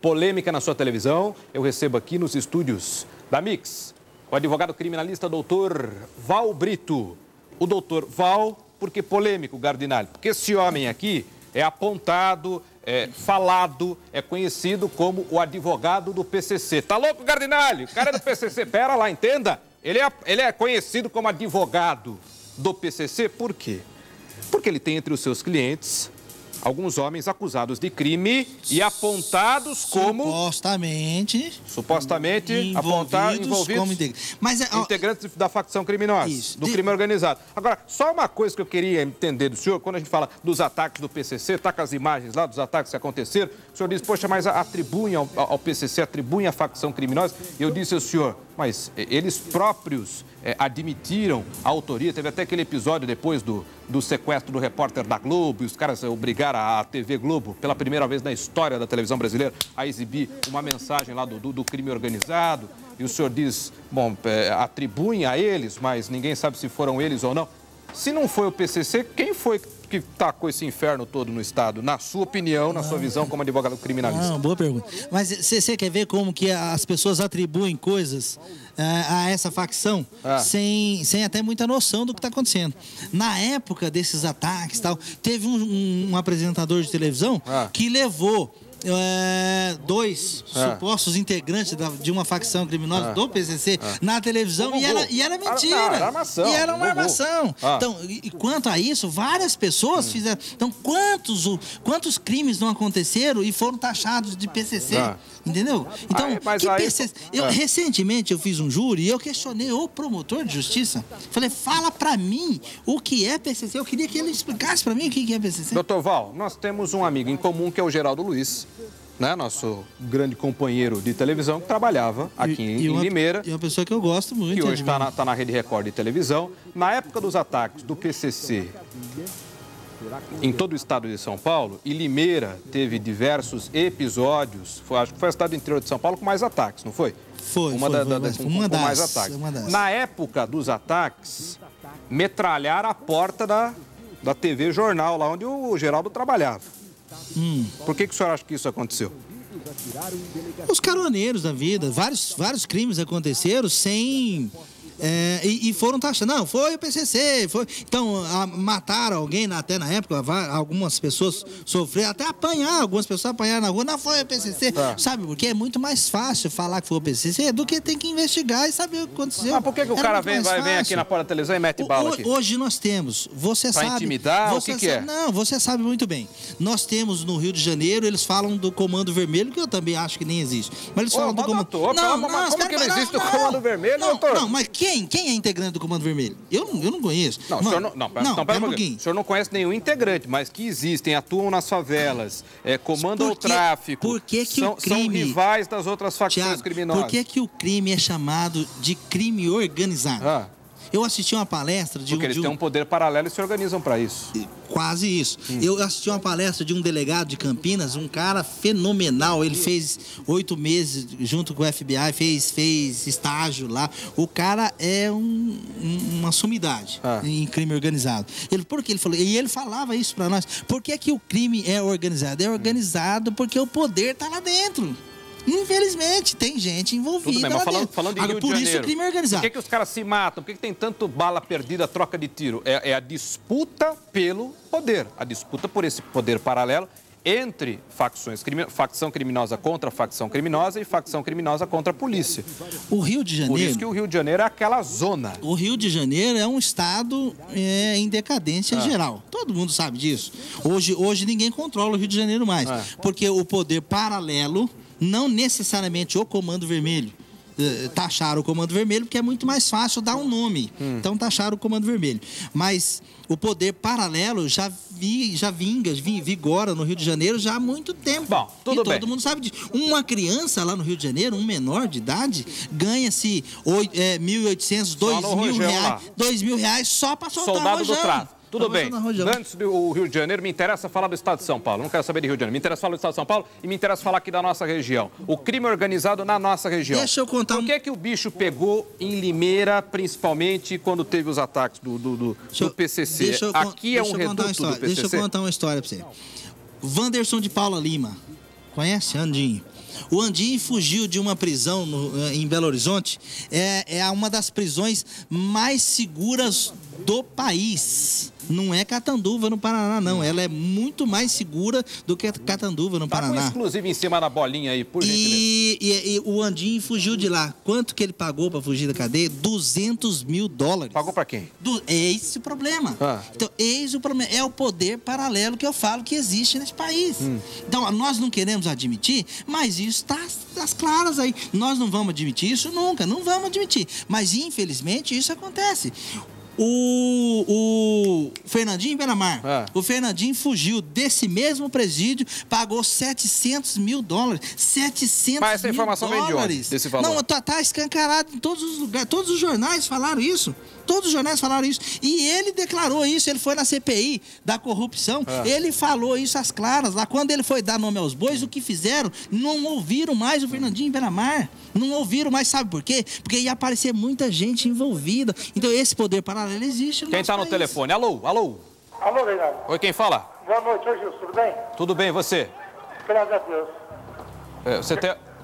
polêmica na sua televisão, eu recebo aqui nos estúdios da Mix o advogado criminalista doutor Val Brito. O doutor Val, por que polêmico, Gardinali? Porque esse homem aqui é apontado, é falado, é conhecido como o advogado do PCC. Tá louco, Gardinali? O cara é do PCC. Pera lá, entenda. Ele é conhecido como advogado do PCC. Por quê? Porque ele tem entre os seus clientes alguns homens acusados de crime e apontados como... Supostamente envolvidos como integrantes da facção criminosa, do crime organizado. Agora, só uma coisa que eu queria entender do senhor, quando a gente fala dos ataques do PCC, tá com as imagens lá dos ataques que aconteceram, o senhor diz, poxa, mas atribuem ao PCC, atribuem à facção criminosa. Eu disse ao senhor, mas eles próprios admitiram a autoria. Teve até aquele episódio depois do sequestro do repórter da Globo, e os caras obrigaram a TV Globo, pela primeira vez na história da televisão brasileira, a exibir uma mensagem lá do crime organizado. E o senhor diz, bom, atribuem a eles, mas ninguém sabe se foram eles ou não. Se não foi o PCC, quem foi que tacou esse inferno todo no Estado? Na sua opinião, na sua visão como advogado criminalista? Boa pergunta. Mas você quer ver como que as pessoas atribuem coisas a essa facção sem até muita noção do que está acontecendo. Na época desses ataques, tal, teve um apresentador de televisão que levou dois supostos integrantes de uma facção criminosa do PCC na televisão e era mentira. Era armação. E era uma armação. Então, e quanto a isso, várias pessoas fizeram. Então, quantos crimes não aconteceram e foram taxados de PCC? Entendeu? Então, PCC? Recentemente eu fiz um júri e eu questionei o promotor de justiça. Falei, fala pra mim o que é PCC. Eu queria que ele explicasse pra mim o que é PCC. Doutor Val, nós temos um amigo em comum que é o Geraldo Luiz, né? Nosso grande companheiro de televisão, que trabalhava aqui em Limeira. E uma pessoa que eu gosto muito. Que hoje está na Rede Record de televisão. Na época dos ataques do PCC em todo o estado de São Paulo, e Limeira teve diversos episódios, acho que foi a cidade do interior de São Paulo com mais ataques, não foi? Foi, com mais ataques. Na época dos ataques, metralharam a porta da TV Jornal, lá onde o Geraldo trabalhava. Por que o senhor acha que isso aconteceu? Os caroneiros da vida, vários crimes aconteceram sem... e foram taxados. Não, foi o PCC. Então, mataram alguém até na época. Algumas pessoas sofreram, até algumas pessoas apanharam na rua. Não foi o PCC. Sabe por quê? É muito mais fácil falar que foi o PCC do que tem que investigar e saber o que aconteceu. Mas por que o cara vem aqui na porta da televisão e mete bala aqui? Hoje nós temos, você sabe... Pra intimidar? O que é? Não, você sabe muito bem. Nós temos no Rio de Janeiro, eles falam do Comando Vermelho, que eu também acho que nem existe. Mas eles falam do Comando... Como que não existe o Comando Vermelho, doutor? Não, mas quem é integrante do Comando Vermelho? Eu não conheço. Não, o senhor não, pera um pouquinho. O senhor não conhece nenhum integrante, mas que existem, atuam nas favelas, comandam o tráfico, por que o crime, são rivais das outras facções criminosas. Por que o crime é chamado de crime organizado? Eu assisti uma palestra de Porque eles têm um poder paralelo e se organizam para isso. Quase isso. Eu assisti uma palestra de um delegado de Campinas, um cara fenomenal. Ele fez 8 meses junto com o FBI, fez estágio lá. O cara é uma sumidade em crime organizado. Porque ele falou, e ele falava isso para nós. Por que o crime é organizado? É organizado porque o poder está lá dentro. Infelizmente, tem gente envolvida. Tudo bem, mas falando de Rio de Janeiro, isso o crime é organizado. Por que os caras se matam? Por que tem tanto bala perdida, troca de tiro? É a disputa pelo poder, a disputa por esse poder paralelo entre facção criminosa contra facção criminosa e facção criminosa contra a polícia. O Rio de Janeiro... Por isso que o Rio de Janeiro é aquela zona. O Rio de Janeiro é um estado em decadência geral. Todo mundo sabe disso. Hoje ninguém controla o Rio de Janeiro mais. Porque o poder paralelo... Não necessariamente o Comando Vermelho. Taxaram o Comando Vermelho porque é muito mais fácil dar um nome. Então taxaram o Comando Vermelho. Mas o poder paralelo já vigora no Rio de Janeiro já há muito tempo. Bom, tudo bem. Todo mundo sabe disso. Uma criança lá no Rio de Janeiro, um menor de idade, ganha-se 1.800, R$2.000 só para soltar soldado rojão. Do tráfico. Tudo bem. Antes do Rio de Janeiro, me interessa falar do Estado de São Paulo. Não quero saber de Rio de Janeiro. Me interessa falar do Estado de São Paulo e me interessa falar aqui da nossa região. O crime organizado na nossa região. Deixa eu contar. Por que o bicho pegou em Limeira, principalmente quando teve os ataques do PCC? Aqui é um reduto do PCC. Deixa eu contar uma história pra você. Wanderson de Paula Lima. conhece Andinho? O Andinho fugiu de uma prisão em Belo Horizonte. É uma das prisões mais seguras do país. Não é Catanduva, no Paraná, não. Ela é muito mais segura do que Catanduva, no Paraná. Tá com exclusivo em cima da bolinha aí, por gentileza. E o Andinho fugiu de lá. Quanto que ele pagou para fugir da cadeia? $200 mil. Pagou para quem? Eis o problema. Então, eis o problema. É o poder paralelo que eu falo que existe nesse país. Então, nós não queremos admitir, mas isso está às claras aí. Nós não vamos admitir isso nunca, não vamos admitir. Mas, infelizmente, isso acontece. O Fernandinho Beiramar, o Fernandinho fugiu desse mesmo presídio, pagou $700 mil. 700 Mas essa informação vem de onde, desse valor? Não, tá escancarado em todos os lugares, todos os jornais falaram isso. Todos os jornais falaram isso. E ele declarou isso, ele foi na CPI da corrupção, ele falou isso às claras. Lá quando ele foi dar nome aos bois, o que fizeram? Não ouviram mais o Fernandinho Beiramar. Não ouviram mais, sabe por quê? Porque ia aparecer muita gente envolvida. Então esse poder paralelo existe no Quem está no telefone? Alô, alô. Alô, Reinaldo. Oi, quem fala? Boa noite, Gilson, tudo bem? Tudo bem, você? Graças a Deus.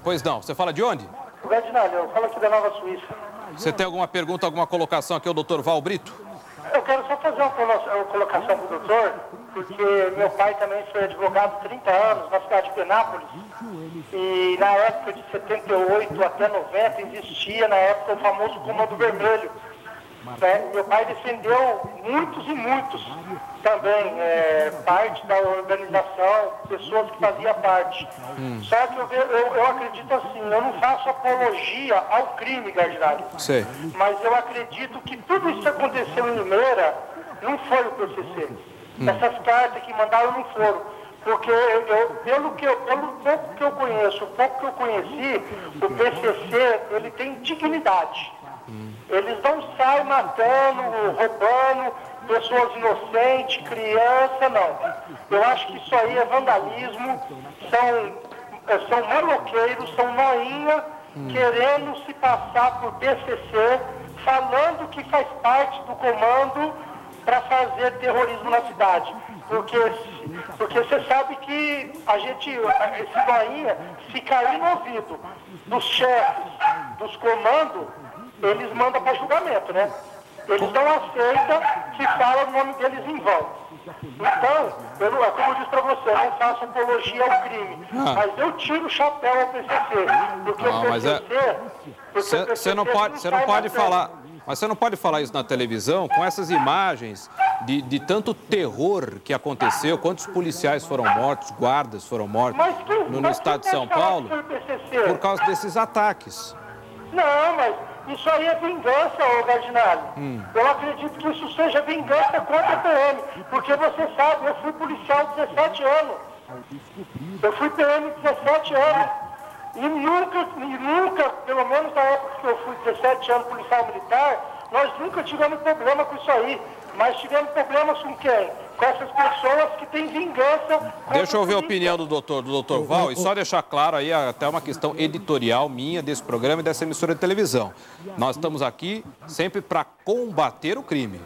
Pois não, você fala de onde? O Gardinalho, eu falo aqui da Nova Suíça. Você tem alguma pergunta, alguma colocação aqui ao doutor Val Brito? Eu quero só fazer uma colocação para o doutor, porque meu pai também foi advogado há 30 anos na cidade de Penápolis. E na época de 78 até 90 existia, na época, o famoso Comando Vermelho. Meu pai defendeu muitos e muitos também, parte da organização, pessoas que faziam parte. Só que eu acredito assim, eu não faço apologia ao crime, Gardinalho. Mas eu acredito que tudo isso que aconteceu em Limeira não foi o PCC. Essas cartas que mandaram não foram. Porque pelo pouco que eu conheço, o pouco que eu conheci, o PCC, ele tem dignidade. Eles não saem matando, roubando pessoas inocentes, criança, não. Eu acho que isso aí é vandalismo, são maloqueiros, são noinha, querendo se passar por PCC, falando que faz parte do comando para fazer terrorismo na cidade. Porque você sabe que esse noinha, se cair no ouvido dos chefes, dos comandos, eles mandam para julgamento, né? Eles não aceitam que fala o nome deles em vão. Então, como eu disse para você, eu não faço apologia ao crime, mas eu tiro o chapéu ao PCC. Porque o PCC... Você não pode falar... Mas você não pode falar isso na televisão com essas imagens de tanto terror que aconteceu, quantos policiais foram mortos, guardas foram mortos no estado de São Paulo por causa desses ataques. Não, mas isso aí é vingança, Gardinalho. Eu acredito que isso seja vingança contra a PM, porque você sabe, eu fui policial 17 anos. Eu fui PM 17 anos. E nunca, pelo menos na época que eu fui 17 anos policial militar, nós nunca tivemos problema com isso aí. Mas tivemos problemas com quem? Com essas pessoas que têm vingança. Deixa eu ouvir a opinião do doutor Val e só deixar claro aí até uma questão editorial minha desse programa e dessa emissora de televisão. Nós estamos aqui sempre para combater o crime.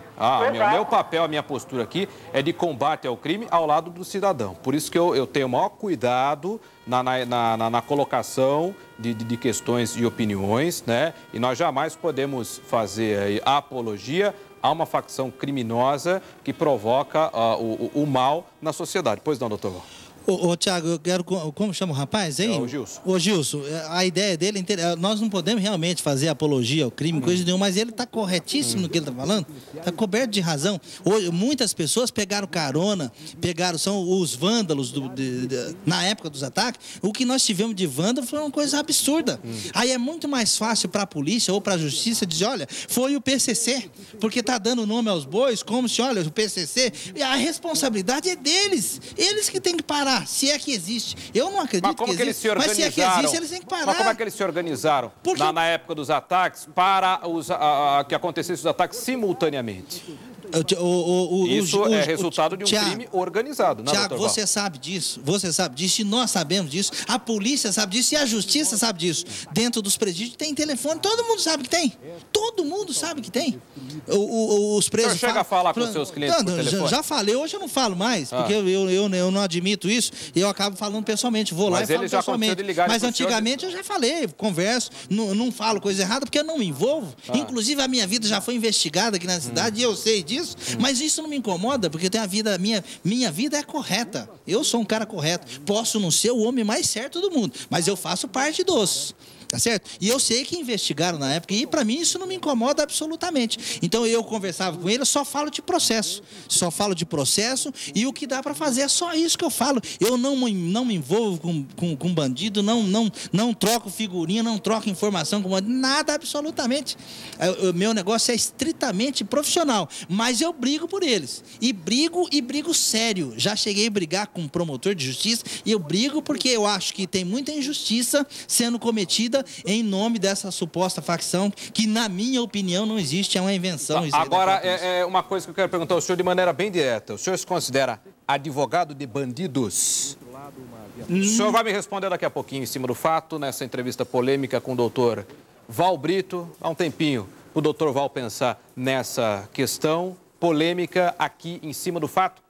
Meu papel, a minha postura aqui é de combate ao crime ao lado do cidadão. Por isso que eu tenho o maior cuidado na colocação de questões e opiniões, né? E nós jamais podemos fazer aí apologia a uma facção criminosa que provoca o mal na sociedade. Pois não, doutor Val? Ô, Tiago, eu quero... Como chama o rapaz aí? O Gilson. Ô, Gilson, a ideia dele... Nós não podemos realmente fazer apologia ao crime, coisa nenhuma, mas ele está corretíssimo no que ele está falando. Está coberto de razão. Hoje, muitas pessoas pegaram carona, são os vândalos na época dos ataques. O que nós tivemos de vândalo foi uma coisa absurda. Aí é muito mais fácil para a polícia ou para a justiça dizer, olha, foi o PCC, porque está dando nome aos bois, como se, olha, o PCC... A responsabilidade é deles. Eles que têm que parar. Se é que existe. Eu não acredito que existe, mas se é que existe, eles têm que parar. Mas como é que eles se organizaram na época dos ataques para que acontecessem os ataques simultaneamente? Isso é resultado de um crime organizado, não, Tiago, você sabe disso, e nós sabemos disso, a polícia sabe disso e a justiça sabe disso. Dentro dos presídios tem telefone, todo mundo sabe que tem. Todo mundo sabe que tem. Os presos... O senhor chega a falar com os seus clientes por telefone? Já falei, hoje eu não falo mais, porque eu não admito isso, e eu acabo falando pessoalmente, vou lá e falo pessoalmente. Mas antigamente eu já falei, converso, não falo coisa errada, porque eu não me envolvo. Inclusive a minha vida já foi investigada aqui na cidade, e eu sei disso. Mas isso não me incomoda, porque tem a vida, minha vida é correta. Eu sou um cara correto. Posso não ser o homem mais certo do mundo, mas eu faço parte dos... Tá certo? E eu sei que investigaram na época, e para mim isso não me incomoda absolutamente. Então eu conversava com ele, eu só falo de processo. Só falo de processo, e o que dá para fazer é só isso que eu falo. Eu não me envolvo com bandido, não troco figurinha, não troco informação com bandido, nada absolutamente. O meu negócio é estritamente profissional, mas eu brigo por eles. E brigo sério. Já cheguei a brigar com um promotor de justiça, e eu brigo porque eu acho que tem muita injustiça sendo cometida em nome dessa suposta facção, que, na minha opinião, não existe, é uma invenção. Agora, é uma coisa que eu quero perguntar ao senhor de maneira bem direta. O senhor se considera advogado de bandidos? O senhor vai me responder daqui a pouquinho, em cima do fato, nessa entrevista polêmica com o doutor Val Brito. Há um tempinho, o doutor Val pensar nessa questão polêmica aqui em cima do fato.